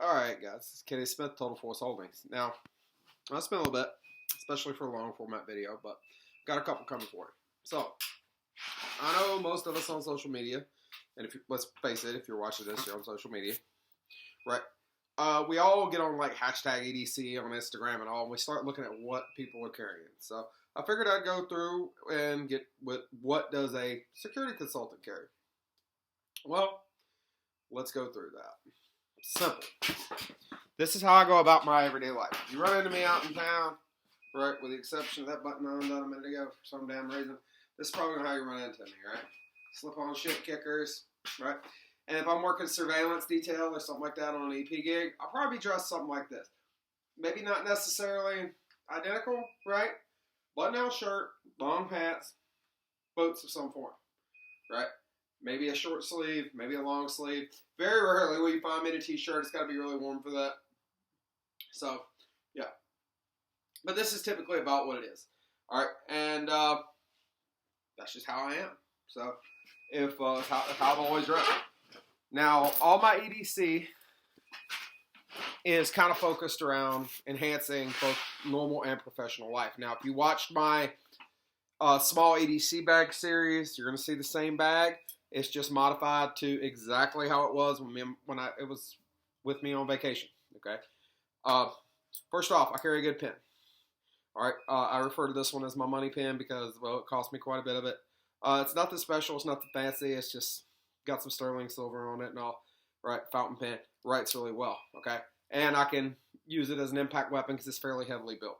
Alright guys, this is Kenny Smith, Total Force Holdings. Now, I spent a little bit, especially for a long format video, but got a couple coming for you. So, I know most of us on social media, and let's face it, if you're watching this, you're on social media, right? We all get on like hashtag EDC on Instagram and all, and we start looking at what people are carrying. So, I figured I'd go through and get with what does a security consultant carry. Well, let's go through that. Simple. This is how I go about my everyday life. You run into me out in town, right, with the exception of that button I undone a minute ago for some damn reason. This is probably how you run into me, right? Slip on shit kickers, right? And if I'm working surveillance detail or something like that on an EP gig, I'll probably be dressed something like this. Maybe not necessarily identical, right? Button-down shirt, long pants, boots of some form, right? Maybe a short sleeve, maybe a long sleeve. Very rarely will you find me in a t-shirt. It's got to be really warm for that. So, yeah. But this is typically about what it is. All right, and that's just how I am. So, how I've always run. Now, all my EDC is kind of focused around enhancing both normal and professional life. Now, if you watched my small EDC bag series, you're going to see the same bag. It's just modified to exactly how it was when it was with me on vacation. Okay. First off, I carry a good pen. All right. I refer to this one as my money pen because, well, it cost me quite a bit of it. It's nothing special. It's nothing fancy. It's just got some sterling silver on it and all. Right. Fountain pen. Writes really well. Okay. And I can use it as an impact weapon because it's fairly heavily built.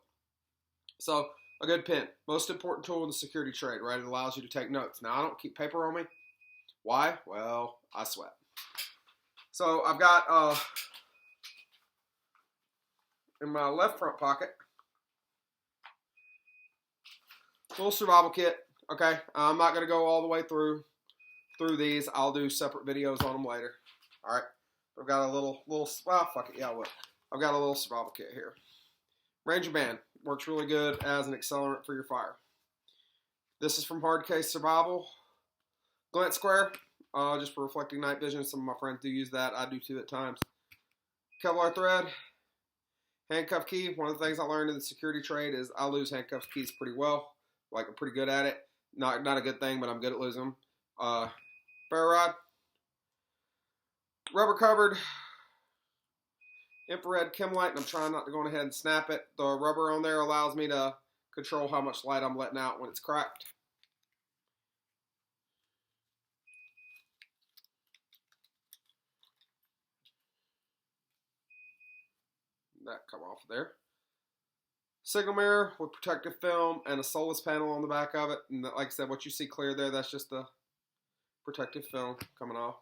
So, a good pen. Most important tool in the security trade, right? It allows you to take notes. Now, I don't keep paper on me. Why? Well, I sweat. So I've got in my left front pocket little survival kit. Okay, I'm not going to go all the way through these. I'll do separate videos on them later. All right, I've got a little well, fuck it, yeah, I will. I've got a little survival kit here. Ranger band works really good as an accelerant for your fire. This is from Hard Case Survival. Glint square, just for reflecting night vision. Some of my friends do use that. I do too at times. Kevlar thread. Handcuff key. One of the things I learned in the security trade is I lose handcuff keys pretty well. Like, I'm pretty good at it. Not a good thing, but I'm good at losing them. Ferro rod. Rubber covered. Infrared chem light, and I'm trying not to go ahead and snap it. The rubber on there allows me to control how much light I'm letting out when it's cracked. That come off there. Signal mirror with protective film and a solace panel on the back of it. And like I said, what you see clear there, that's just the protective film coming off.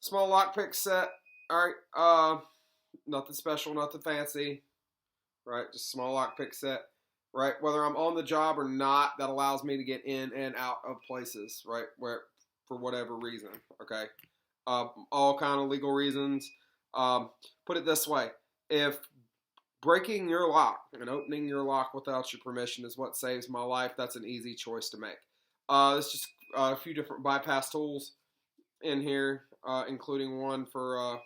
Small lockpick set. All right. Nothing special, nothing fancy. Right. Just a small lockpick set. Right. Whether I'm on the job or not, that allows me to get in and out of places. Right. Where for whatever reason. Okay. All kind of legal reasons. Put it this way, if breaking your lock and opening your lock without your permission is what saves my life, that's an easy choice to make. There's just a few different bypass tools in here, including one for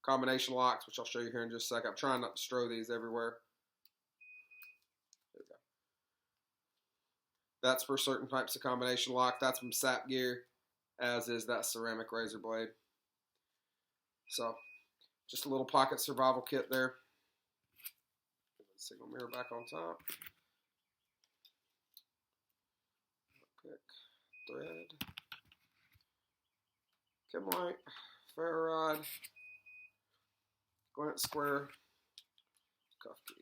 combination locks, which I'll show you here in just a second. I'm trying not to strow these everywhere. There we go. That's for certain types of combination lock. That's from SAP gear, as is that ceramic razor blade. So, just a little pocket survival kit there. Signal mirror back on top. Pick, thread, chem light, ferro rod, glint square, cuff key.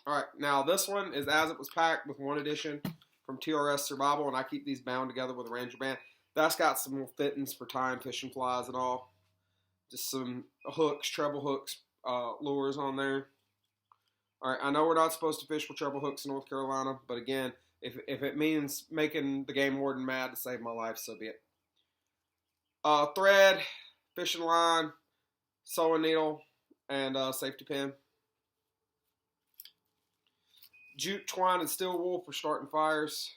All right, now this one is as it was packed with one addition from TRS Survival, and I keep these bound together with a Ranger band. That's got some little fittings for tying fishing flies and all. Just some hooks, treble hooks, lures on there. All right, I know we're not supposed to fish with treble hooks in North Carolina, but again, if it means making the game warden mad to save my life, so be it. Thread, fishing line, sewing needle, and safety pin. Jute, twine, and steel wool for starting fires.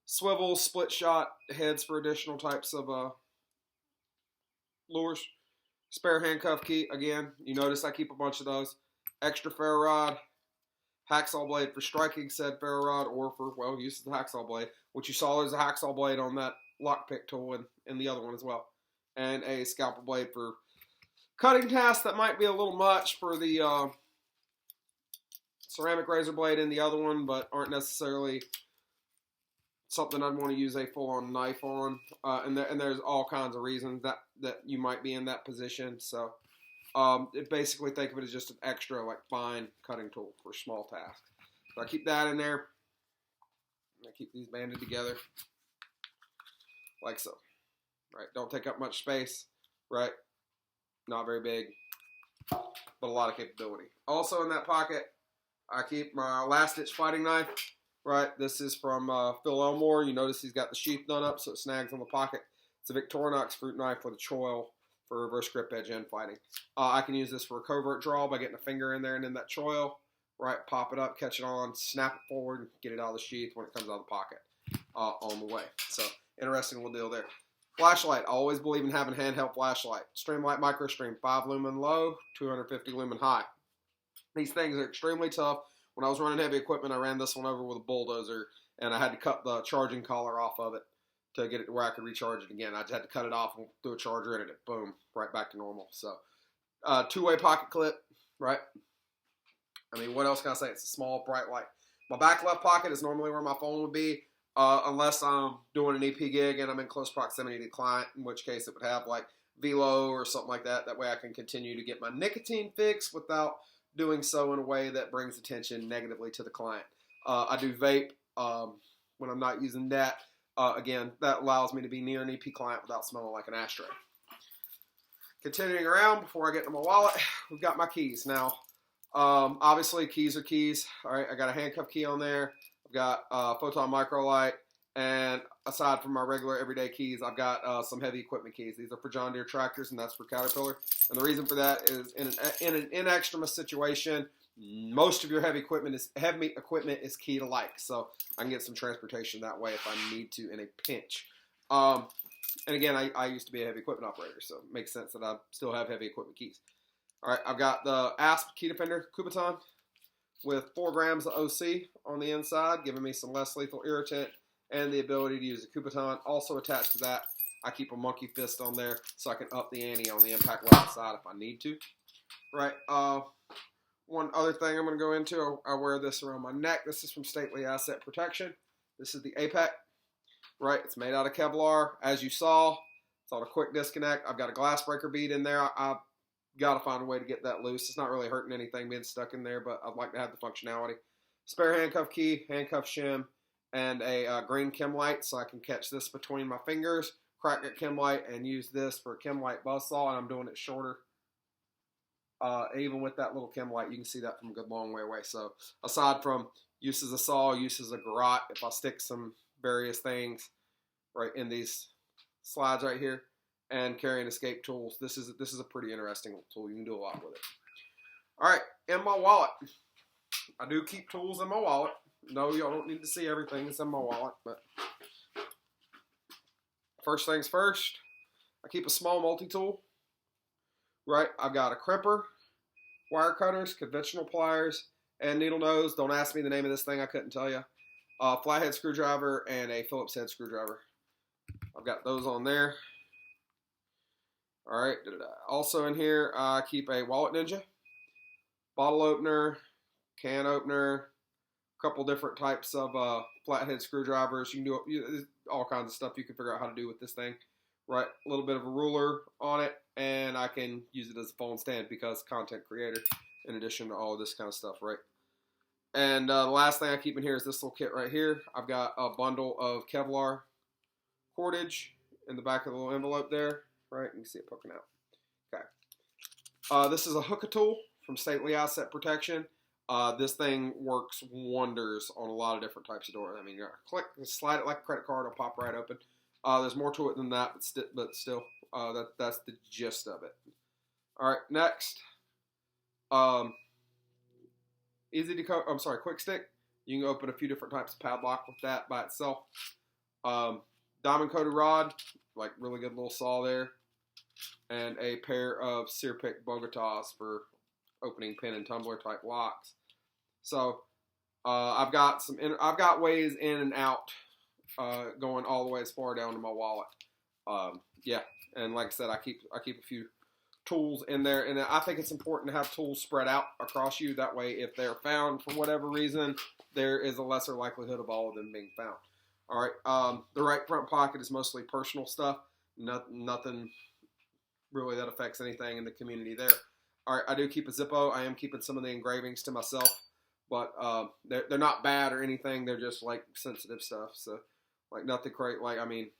Swivel, split shot heads for additional types of lures. Spare handcuff key, again, you notice I keep a bunch of those. Extra ferro rod, hacksaw blade for striking said ferro rod, or for, well, use the hacksaw blade. What you saw is a hacksaw blade on that lockpick tool and the other one as well. And a scalpel blade for cutting tasks that might be a little much for the ceramic razor blade in the other one, but aren't necessarily something I'd want to use a full-on knife on. And there's all kinds of reasons that you might be in that position. So basically think of it as just an extra, like, fine cutting tool for small tasks. So I keep that in there. I keep these banded together like so. Right, don't take up much space. Right, not very big, but a lot of capability. Also in that pocket, I keep my last-ditch fighting knife. Right, this is from Phil Elmore. You notice he's got the sheath done up so it snags on the pocket. It's a Victorinox fruit knife with a choil for reverse grip edge and fighting. I can use this for a covert draw by getting a finger in there and in that choil. Right, pop it up, catch it on, snap it forward, get it out of the sheath when it comes out of the pocket on the way. So, interesting little deal there. Flashlight. I always believe in having handheld flashlight. Streamlight Micro Stream, 5 lumen low, 250 lumen high. These things are extremely tough. When I was running heavy equipment, I ran this one over with a bulldozer, and I had to cut the charging collar off of it to get it to where I could recharge it again. I just had to cut it off and threw a charger in it, boom, right back to normal. So, two-way pocket clip, right? I mean, what else can I say? It's a small, bright light. My back left pocket is normally where my phone would be, unless I'm doing an EP gig and I'm in close proximity to the client, in which case it would have like velo or something like that. That way I can continue to get my nicotine fix without doing so in a way that brings attention negatively to the client. I do vape when I'm not using that. Again, that allows me to be near an EP client without smelling like an ashtray. Continuing around, before I get to my wallet, we've got my keys. Now, obviously, keys are keys. All right, I got a handcuff key on there. I've got photon micro light, and aside from my regular everyday keys, I've got some heavy equipment keys. These are for John Deere tractors, and that's for Caterpillar. And the reason for that is in an in extremis situation, most of your heavy equipment is key to like. So I can get some transportation that way if I need to in a pinch. And again, I used to be a heavy equipment operator, so it makes sense that I still have heavy equipment keys. All right, I've got the ASP Key Defender Kubotan with 4 grams of OC on the inside, giving me some less lethal irritant and the ability to use a Kubotan. Also attached to that, I keep a monkey fist on there so I can up the ante on the impact weapon side if I need to. Right. One other thing I'm going to go into, I wear this around my neck. This is from Stately Asset Protection. This is the APEC. Right. It's made out of Kevlar. As you saw, it's on a quick disconnect. I've got a glass breaker bead in there. I've got to find a way to get that loose. It's not really hurting anything being stuck in there, but I'd like to have the functionality. Spare handcuff key, handcuff shim, and a green chem light so I can catch this between my fingers, crack that chem light, and use this for a chem light buzzsaw, and I'm doing it shorter. Even with that little chem light, you can see that from a good long way away. So aside from use as a saw, use as a garrote, if I stick some various things right in these slides right here, and carrying escape tools, this is a pretty interesting tool. You can do a lot with it. All right, in my wallet, I do keep tools in my wallet. No, y'all don't need to see everything that's in my wallet, but first things first, I keep a small multi-tool. Right, I've got a crimper, wire cutters, conventional pliers, and needle nose. Don't ask me the name of this thing, I couldn't tell you. Flathead screwdriver and a Phillips head screwdriver. I've got those on there. All right, also in here, I keep a Wallet Ninja, bottle opener, can opener, a couple different types of flathead screwdrivers. You can do all kinds of stuff you can figure out how to do with this thing. Right, a little bit of a ruler on it, and I can use it as a phone stand because content creator, in addition to all of this kind of stuff, right? And the last thing I keep in here is this little kit right here. I've got a bundle of Kevlar cordage in the back of the little envelope there. Right, you can see it poking out. Okay. This is a hookah tool from Stately Asset Protection. This thing works wonders on a lot of different types of doors. I mean, you click, slide it like a credit card, it'll pop right open. There's more to it than that, but still, that's the gist of it. All right, next, quick stick. You can open a few different types of padlock with that by itself. Diamond coated rod, like really good little saw there. and a pair of circa Bogotas for opening pin and tumbler type locks. So I've got ways in and out going all the way as far down to my wallet. Yeah, and like I said, I keep a few tools in there, and I think it's important to have tools spread out across you. That way, if they're found for whatever reason, there is a lesser likelihood of all of them being found. All right, the right front pocket is mostly personal stuff. Nothing really that affects anything in the community there. All right, I do keep a Zippo. I am keeping some of the engravings to myself, but they're not bad or anything. They're just like sensitive stuff. So like nothing great. Like I mean,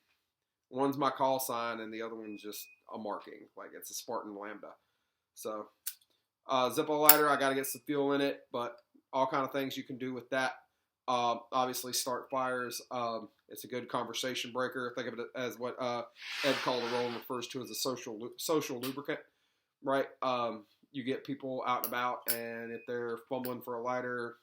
one's my call sign and the other one's just a marking. Like it's a Spartan Lambda. So Zippo lighter, I got to get some fuel in it, but all kind of things you can do with that. Obviously start fires. It's a good conversation breaker. Think of it as what Ed Calderon refers to as a social lubricant, right? You get people out and about, and if they're fumbling for a lighter,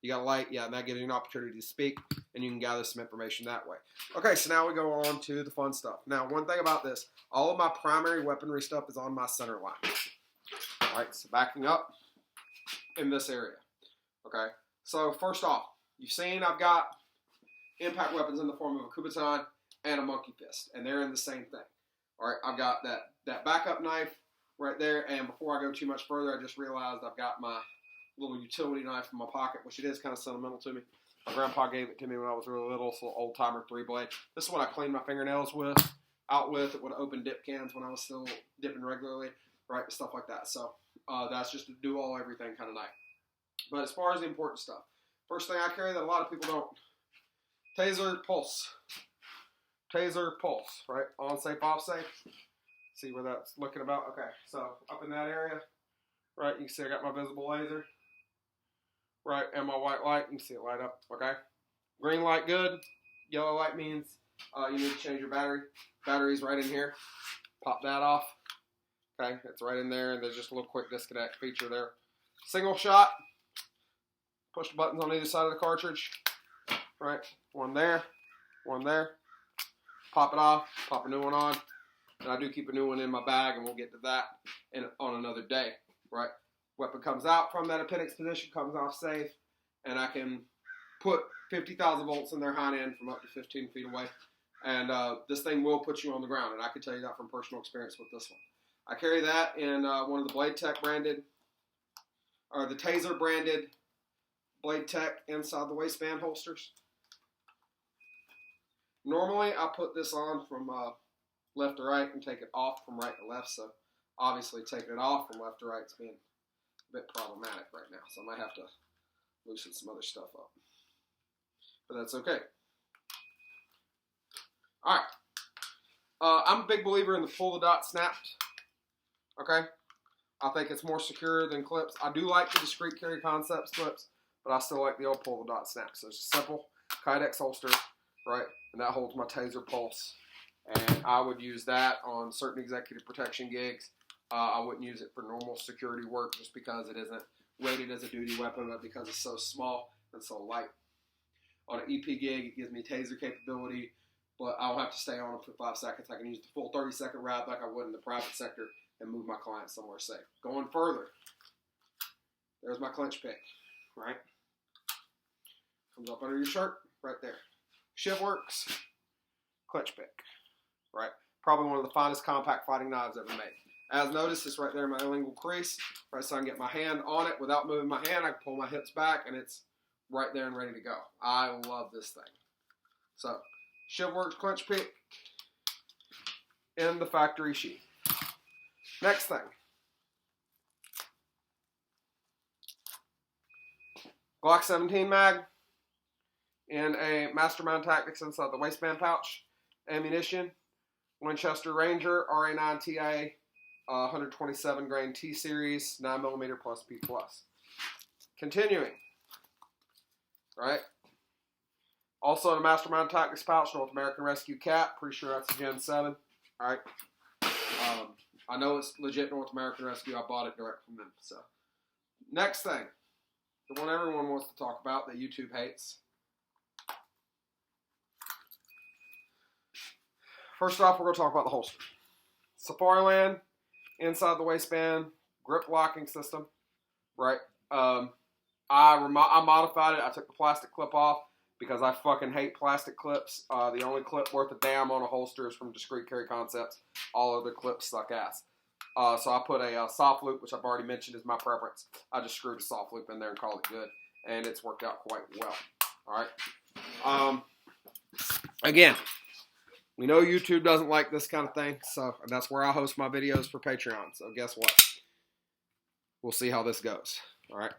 you got a light, yeah, and that gives you an opportunity to speak, and you can gather some information that way. Okay, so now we go on to the fun stuff. Now, one thing about this, all of my primary weaponry stuff is on my center line. All right, so backing up in this area. Okay, so first off, you've seen I've got impact weapons in the form of a Kubotan and a monkey fist, and they're in the same thing. All right, I've got that backup knife right there, and before I go too much further, I just realized I've got my little utility knife in my pocket, which it is kind of sentimental to me. My grandpa gave it to me when I was really little, so old-timer 3-blade. This is what I cleaned my fingernails out with. It would open dip cans when I was still dipping regularly, right, stuff like that. So that's just a do-all-everything kind of knife. But as far as the important stuff, first thing I carry that a lot of people don't, taser pulse. Taser pulse, right? On safe, off safe. See where that's looking about? Okay, so up in that area, right, you can see I got my visible laser, right, and my white light. You can see it light up, okay? Green light, good. Yellow light means you need to change your battery. Battery's right in here. Pop that off. Okay, it's right in there, and there's just a little quick disconnect feature there. Single shot. Push the buttons on either side of the cartridge. Right, one there, one there. Pop it off, pop a new one on. And I do keep a new one in my bag, and we'll get to that on another day, right? Weapon comes out from that appendix position, comes off safe, and I can put 50,000 volts in their hind end from up to 15 feet away. And this thing will put you on the ground, and I can tell you that from personal experience with this one. I carry that in one of the Blade Tech branded, or the Taser branded Blade Tech inside the waistband holsters. Normally, I put this on from left to right and take it off from right to left, so obviously taking it off from left to right is being a bit problematic right now, so I might have to loosen some other stuff up. But that's okay. Alright. I'm a big believer in the pull the dot snapped. Okay? I think it's more secure than clips. I do like the discreet carry concepts clips, but I still like the old pull the dot snap. So it's a simple Kydex holster, right? And that holds my taser pulse. And I would use that on certain executive protection gigs. I wouldn't use it for normal security work just because it isn't rated as a duty weapon, but because it's so small and so light. On an EP gig, it gives me taser capability, but I don't have to stay on it for 5 seconds. I can use the full 30-second route like I would in the private sector and move my client somewhere safe. Going further, there's my clinch pick, right? Comes up under your shirt, right there. ShivWorks, clinch pick, right? Probably one of the finest compact fighting knives ever made. As noticed, it's right there in my lingual crease, right? So I can get my hand on it without moving my hand. I can pull my hips back, and it's right there and ready to go. I love this thing. So, ShivWorks clinch pick in the factory sheath. Next thing. Glock 17 mag in a Mastermind Tactics inside the waistband pouch. Ammunition. Winchester Ranger RA9TA 127 grain T series 9mm plus P plus. Continuing. Right. Also in a Mastermind Tactics pouch, North American Rescue Cap. Pretty sure that's a Gen 7. Alright. I know it's legit North American Rescue. I bought it direct from them. So, next thing. The one everyone wants to talk about that YouTube hates. First off, we're going to talk about the holster. Safariland, inside the waistband, grip locking system, right? I modified it. I took the plastic clip off because I fucking hate plastic clips. The only clip worth a damn on a holster is from Discreet Carry Concepts. All other clips suck ass. So I put a soft loop, which I've already mentioned is my preference. I just screwed a soft loop in there and called it good, and it's worked out quite well. All right. Again, we know YouTube doesn't like this kind of thing, so that's where I host my videos for Patreon. So guess what? We'll see how this goes. All right.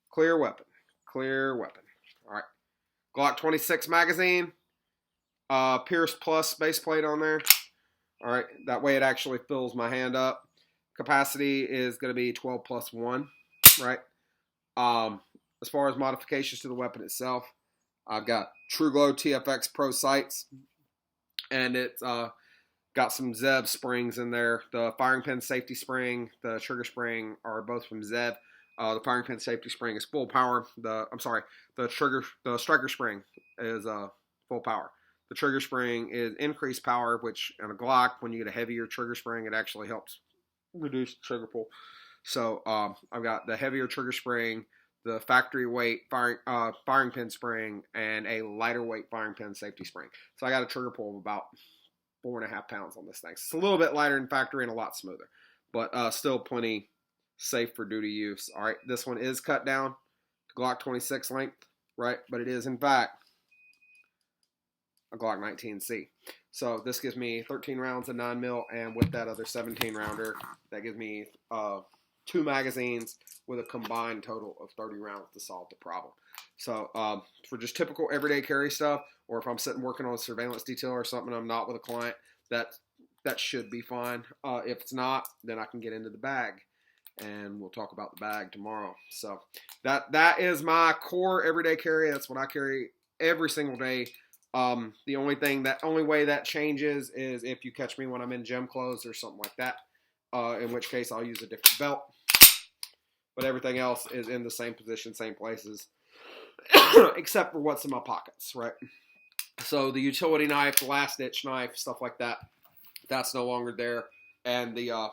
Clear weapon. Clear weapon. All right. Glock 26 magazine. Pierce Plus base plate on there. All right. That way it actually fills my hand up. Capacity is going to be 12 plus 1. Right. As far as modifications to the weapon itself, I've got TrueGlow TFX Pro sights. And it's got some Zev springs in there. The firing pin safety spring, the trigger spring are both from Zev. The firing pin safety spring is full power. The striker spring is full power. The trigger spring is increased power, which on a Glock, when you get a heavier trigger spring, it actually helps reduce the trigger pull. So I've got the heavier trigger spring, the factory weight firing pin spring, and a lighter weight firing pin safety spring. So I got a trigger pull of about 4.5 pounds on this thing. It's a little bit lighter than factory and a lot smoother, but still plenty safe for duty use. All right, this one is cut down to Glock 26 length, right? But it is in fact a Glock 19C. So this gives me 13 rounds of 9mm, and with that other 17 rounder, that gives me 2 magazines with a combined total of 30 rounds to solve the problem. So for just typical everyday carry stuff, or if I'm sitting working on a surveillance detail or something, I'm not with a client, that should be fine. If it's not, then I can get into the bag, and we'll talk about the bag tomorrow. So that is my core everyday carry. That's what I carry every single day. The only way that changes is if you catch me when I'm in gym clothes or something like that, in which case I'll use a different belt. But everything else is in the same position, same places, except for what's in my pockets, right? So the utility knife, the last ditch knife, stuff like that, that's no longer there, and the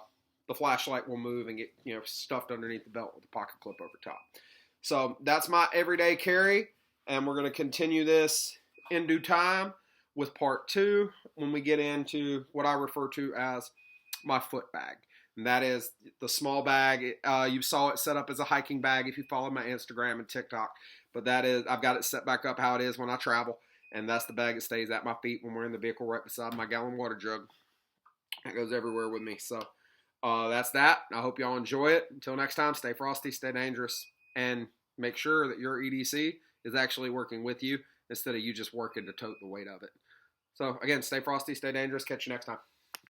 flashlight will move and get stuffed underneath the belt with a pocket clip over top. So that's my everyday carry, and we're going to continue this in due time with part 2 when we get into what I refer to as my foot bag. And that is the small bag. You saw it set up as a hiking bag if you follow my Instagram and TikTok. But that is, I've got it set back up how it is when I travel. And that's the bag that stays at my feet when we're in the vehicle right beside my gallon water jug. That goes everywhere with me. So that's that. I hope y'all enjoy it. Until next time, stay frosty, stay dangerous, and make sure that your EDC is actually working with you instead of you just working to tote the weight of it. So again, stay frosty, stay dangerous. Catch you next time.